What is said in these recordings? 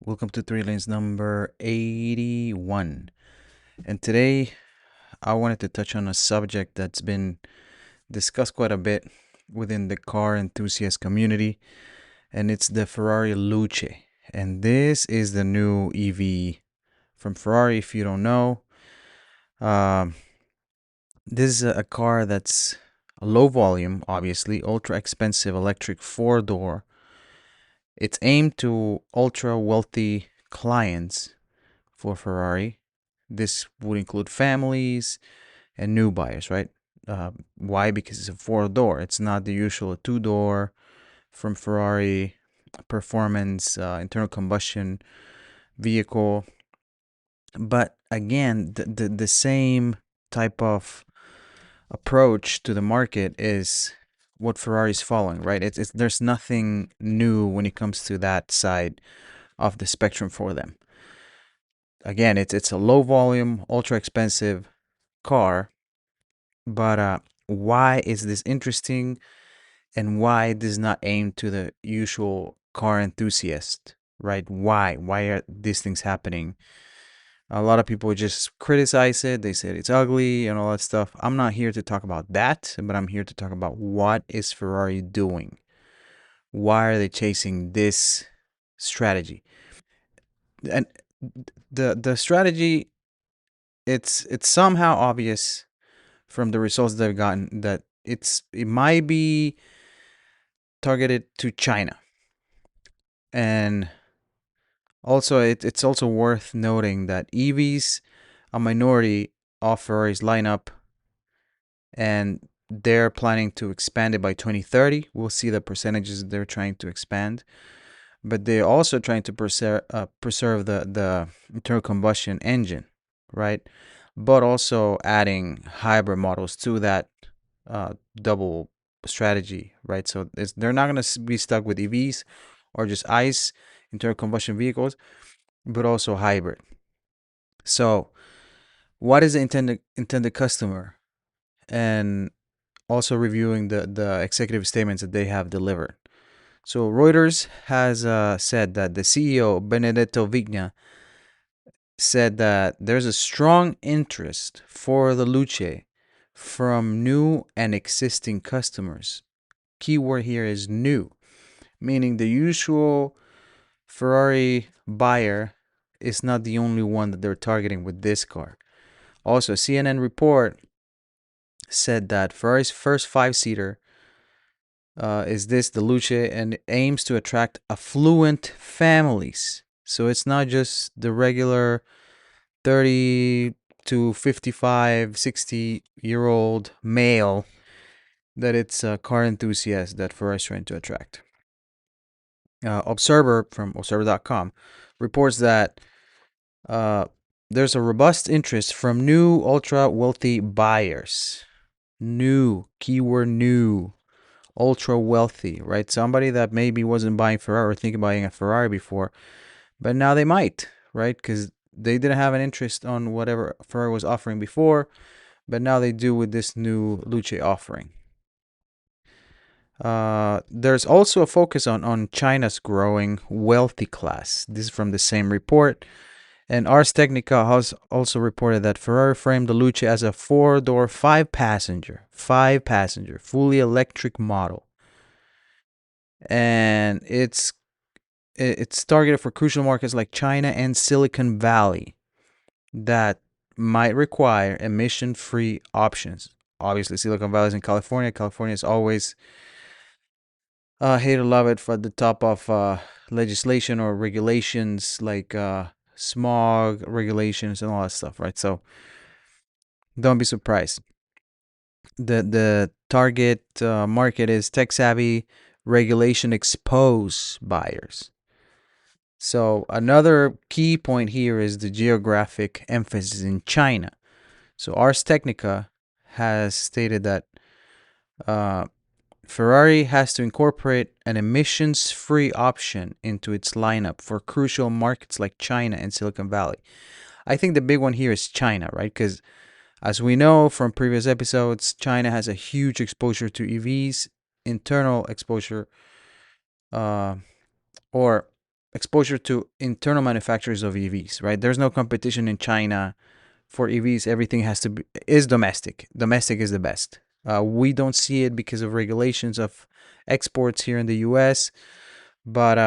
Welcome to 3 Lanes number 81. And today I wanted to touch on a subject that's been discussed quite a bit within the car enthusiast community, and it's the Ferrari Luce. And this is the new EV from Ferrari, if you don't know. Um, this is a car that's a low volume, obviously, ultra expensive electric four-door. It's aimed to ultra wealthy clients for Ferrari. This would include families and new buyers, right? Why? Because it's a four-door. It's not the usual two-door from Ferrari performance internal combustion vehicle. But again, the same type of approach to the market is what Ferrari's following, right? There's nothing new when it comes to that side of the spectrum for them. Again, it's a low volume, ultra expensive car, but why is this interesting, and why this is not aimed to the usual car enthusiast, right? Why are these things happening? A lot of people just criticize it. They said it's ugly and all that stuff. I'm not here to talk about that, but I'm here to talk about what is Ferrari doing. Why are they chasing this strategy? And the strategy, it's somehow obvious from the results they've gotten that it might be targeted to China. And also it's also worth noting that EVs a minority of Ferrari's lineup, and they're planning to expand it by 2030. We'll see the percentages they're trying to expand, but they're also trying to preserve the internal combustion engine, right? But also adding hybrid models to that double strategy, right? So they're not going to be stuck with EVs or just ICE, internal combustion vehicles, but also hybrid. So what is the intended customer? And also reviewing the executive statements that they have delivered. So Reuters has said that the CEO, Benedetto Vigna, said that there's a strong interest for the Luce from new and existing customers. Keyword here is new, meaning the usual Ferrari buyer is not the only one that they're targeting with this car. Also, CNN report said that Ferrari's first five-seater is the Luce, and aims to attract affluent families. So it's not just the regular 30 to 55, 60-year-old male, that it's a car enthusiast that Ferrari's trying to attract. Observer from observer.com reports that there's a robust interest from new ultra wealthy buyers. New, keyword new, ultra wealthy, right? Somebody that maybe wasn't buying Ferrari or thinking buying a Ferrari before, but now they might, right? Because they didn't have an interest on whatever Ferrari was offering before, but now they do with this new Luce offering. There's also a focus on China's growing wealthy class. This is from the same report. And Ars Technica has also reported that Ferrari framed the Luce as a four-door, five-passenger, fully electric model. And it's targeted for crucial markets like China and Silicon Valley that might require emission-free options. Obviously, Silicon Valley is in California. California is always hate or love it for the top of legislation or regulations like smog regulations and all that stuff, right? So don't be surprised. The target market is tech savvy, regulation exposed buyers. So another key point here is the geographic emphasis in China. So Ars Technica has stated that Ferrari has to incorporate an emissions-free option into its lineup for crucial markets like China and Silicon Valley. I think the big one here is China, right? Because as we know from previous episodes, China has a huge exposure to EVs, internal exposure, or exposure to internal manufacturers of EVs, right? There's no competition in China for EVs. Everything has to be is domestic. Domestic is the best. We don't see it because of regulations of exports here in the U.S. But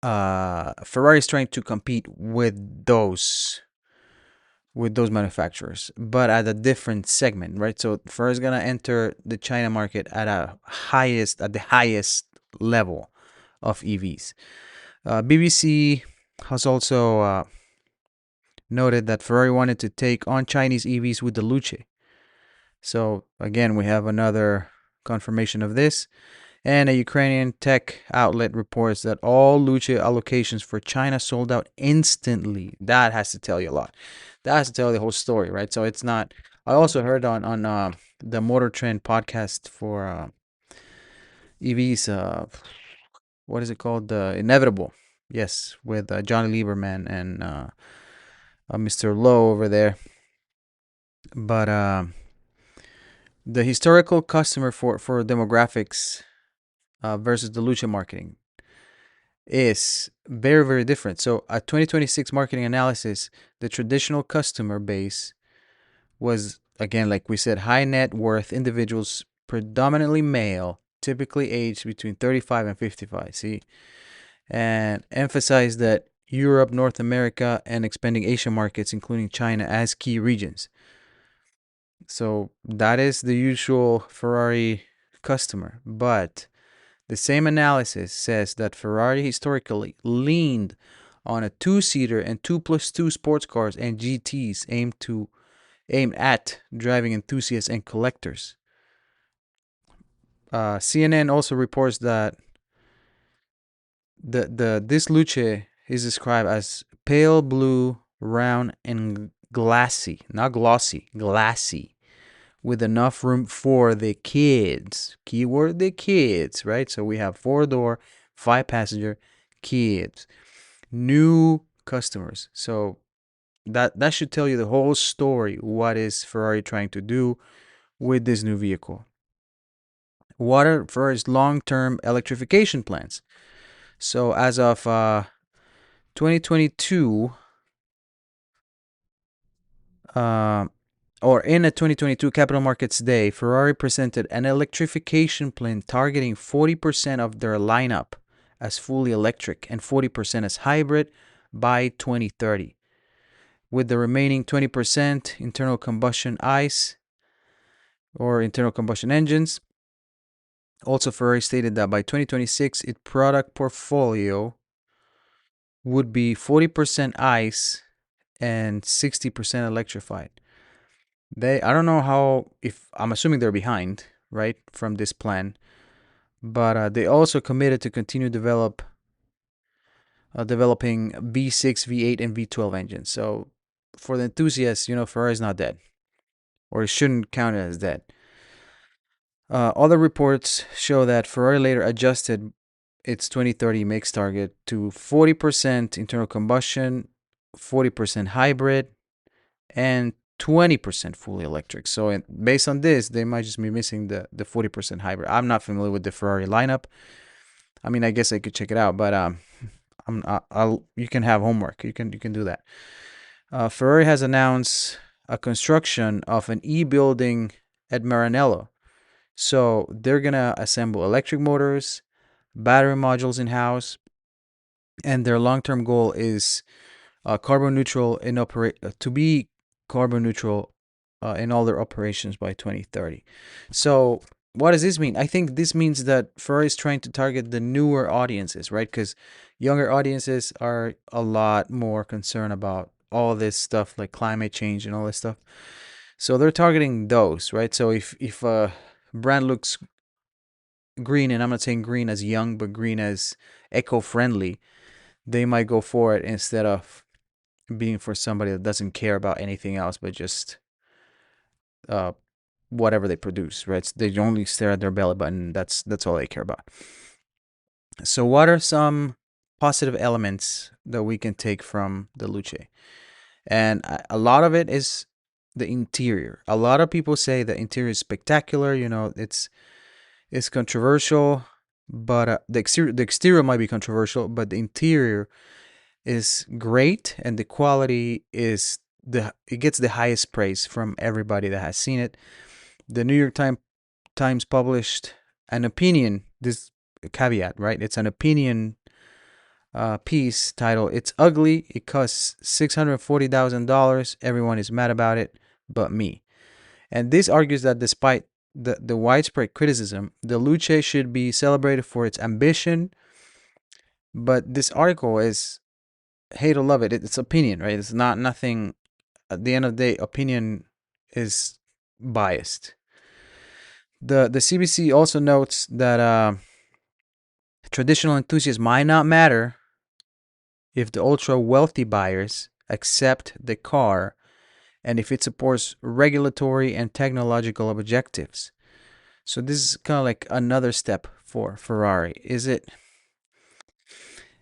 Ferrari is trying to compete with those manufacturers, but at a different segment, right? So Ferrari is gonna enter the China market at the highest level of EVs. BBC has also noted that Ferrari wanted to take on Chinese EVs with the Luce. So again, we have another confirmation of this. And a Ukrainian tech outlet reports that all Luce allocations for China sold out instantly. That has to tell you a lot. That has to tell you the whole story, right? So it's not. I also heard on the Motor Trend podcast for EVs. What is it called? The Inevitable. Yes, with Johnny Lieberman and Mr. Lowe over there. But the historical customer for demographics versus the Lucha marketing is very, very different. So, a 2026 marketing analysis, the traditional customer base was, again, like we said, high net worth individuals, predominantly male, typically aged between 35 and 55. See, and emphasized that Europe, North America, and expanding Asian markets, including China, as key regions. So, that is the usual Ferrari customer. But the same analysis says that Ferrari historically leaned on a two-seater and 2+2 sports cars and GTs aimed at driving enthusiasts and collectors. CNN also reports that the this Luce is described as pale blue, round, and glassy, not glossy, glassy, with enough room for the kids. Keyword the kids, right? So we have 4-door, 5-passenger, kids, new customers. So that should tell you the whole story. What is Ferrari trying to do with this new vehicle? What are Ferrari's long-term electrification plans? So as of 2022, uh, or in a 2022 Capital Markets Day, Ferrari presented an electrification plan targeting 40% of their lineup as fully electric and 40% as hybrid by 2030, with the remaining 20% internal combustion ICE or internal combustion engines. Also, Ferrari stated that by 2026, its product portfolio would be 40% ICE and 60% electrified. I don't know how, if I'm assuming they're behind, right, from this plan, but they also committed to continue developing V6, V8, and V12 engines. So for the enthusiasts, Ferrari's not dead, or it shouldn't count it as dead. Other reports show that Ferrari later adjusted its 2030 mix target to 40% internal combustion, 40% hybrid, and 20% fully electric. So based on this, they might just be missing the 40% hybrid. I'm not familiar with the Ferrari lineup. I mean, I guess I could check it out, but you can have homework. You can do that. Ferrari has announced a construction of an e-building at Maranello. So they're gonna assemble electric motors, battery modules in house, and their long-term goal is carbon neutral to be carbon neutral in all their operations by 2030. So what does this mean? I think this means that Ferrari is trying to target the newer audiences, right? Because younger audiences are a lot more concerned about all this stuff like climate change and all this stuff. So they're targeting those, right? So if a brand looks green, and I'm not saying green as young, but green as eco-friendly, they might go for it instead of being for somebody that doesn't care about anything else but just uh, whatever they produce, right? So they only stare at their belly button. That's all they care about. So what are some positive elements that we can take from the Luce? And a lot of it is the interior. A lot of people say the interior is spectacular. It's controversial, but the exterior might be controversial, but the interior is great, and the quality is it gets the highest praise from everybody that has seen it. The New York Times published an opinion. This caveat, right? It's an opinion piece titled "It's ugly. It costs $640,000. Everyone is mad about it, but me." And this argues that despite the widespread criticism, the Luce should be celebrated for its ambition. But this article is hate or love it. It's opinion, right? It's not nothing. At the end of the day, opinion is biased. The CBC also notes that traditional enthusiasts might not matter if the ultra wealthy buyers accept the car and if it supports regulatory and technological objectives. So this is kind of like another step for Ferrari. Is it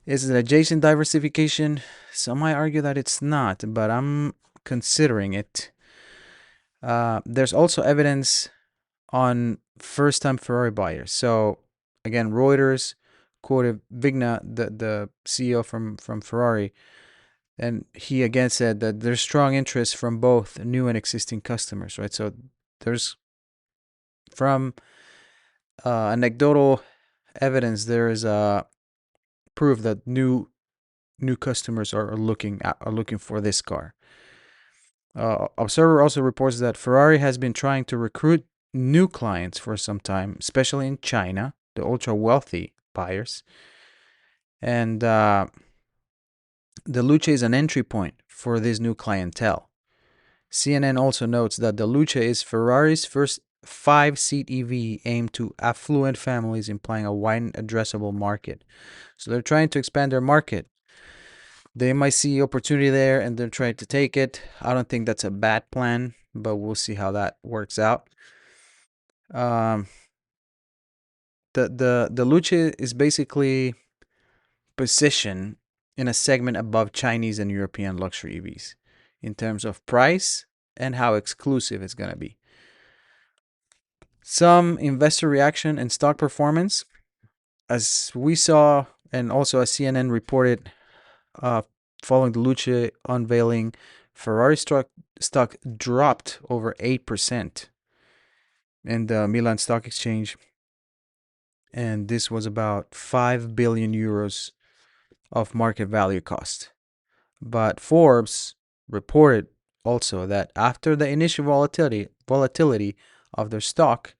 adjacent diversification? Some might argue that it's not, but I'm considering it. There's also evidence on first-time Ferrari buyers. So again, Reuters quoted Vigna, the CEO from Ferrari, and he again said that there's strong interest from both new and existing customers, right? So there's from anecdotal evidence, there is proof that new customers are looking for this car. Observer also reports that Ferrari has been trying to recruit new clients for some time, especially in China, the ultra wealthy buyers. And the Luce is an entry point for this new clientele. CNN also notes that the Luce is Ferrari's first 5-seat EV aimed to affluent families, implying a wide addressable market. So they're trying to expand their market. They might see opportunity there and they're trying to take it. I don't think that's a bad plan, but we'll see how that works out. Um, the Luce is basically positioned in a segment above Chinese and European luxury EVs in terms of price and how exclusive it's going to be. Some investor reaction and stock performance, as we saw, and also as CNN reported, uh, following the Luce unveiling, Ferrari stock dropped over 8% in the Milan Stock Exchange, and this was about 5 billion euros of market value cost. But Forbes reported also that after the initial volatility of their stock,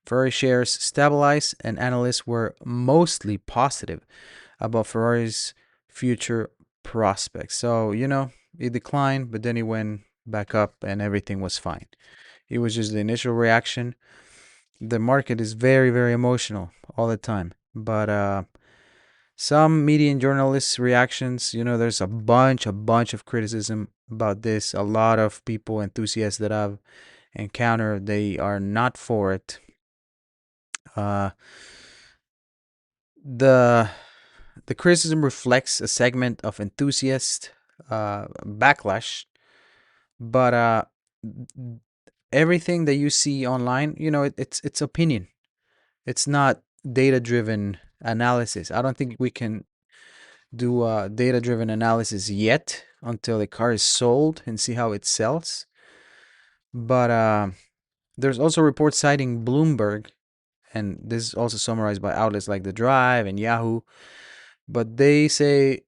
Ferrari shares stabilized, and analysts were mostly positive about Ferrari's future prospects. So, it declined, but then it went back up and everything was fine. It was just the initial reaction. The market is very, very emotional all the time. But some media and journalists' reactions, there's a bunch of criticism about this. A lot of people, enthusiasts that I've encountered, they are not for it. Uh, the the criticism reflects a segment of enthusiast backlash, but everything that you see online, it's opinion. It's not data-driven analysis. I don't think we can do data-driven analysis yet until the car is sold and see how it sells. But there's also reports citing Bloomberg, and this is also summarized by outlets like The Drive and Yahoo. But they say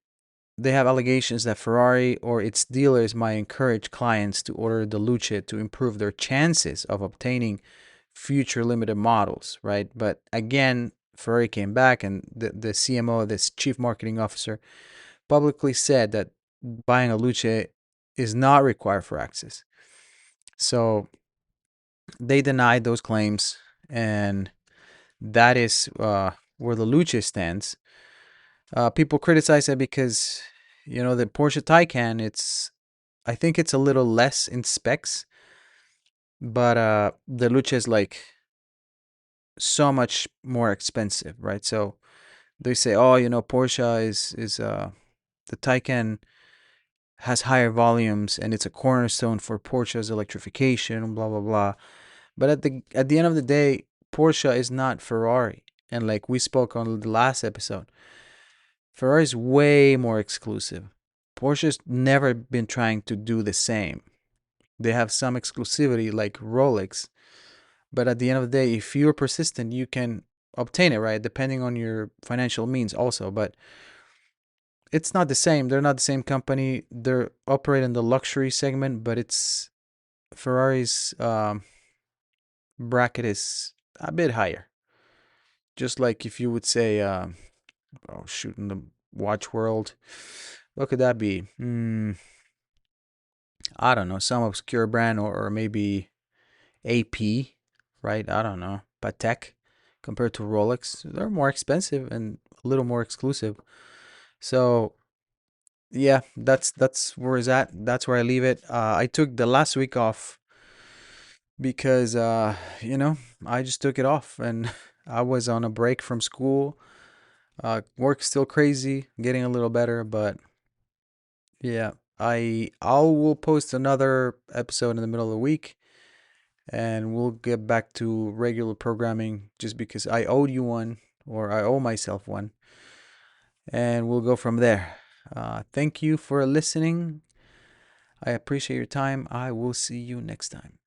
they have allegations that Ferrari or its dealers might encourage clients to order the Luce to improve their chances of obtaining future limited models, right? But again, Ferrari came back, and the CMO, this chief marketing officer, publicly said that buying a Luce is not required for access. So they denied those claims, and that is where the Luce stands. People criticize it because, the Porsche Taycan, I think it's a little less in specs, but the Luce is like so much more expensive, right? So they say, oh, Porsche is the Taycan has higher volumes and it's a cornerstone for Porsche's electrification, blah blah blah. But at the end of the day, Porsche is not Ferrari. And like we spoke on the last episode, Ferrari's way more exclusive. Porsche's never been trying to do the same. They have some exclusivity like Rolex, but at the end of the day, if you're persistent, you can obtain it, right? Depending on your financial means also. But it's not the same. They're not the same company. They're operate in the luxury segment, but it's Ferrari's bracket is a bit higher. Just like if you would say, oh shoot, in the watch world, what could that be? I don't know, some obscure brand, or maybe AP, right? I don't know, Patek compared to Rolex. They're more expensive and a little more exclusive. So yeah, that's where it's at. That's where I leave it. I took the last week off because I just took it off and I was on a break from school. Work's still crazy, getting a little better, but yeah, I will post another episode in the middle of the week, and we'll get back to regular programming just because I owed you one, or I owe myself one, and we'll go from there. Thank you for listening. I appreciate your time. I will see you next time.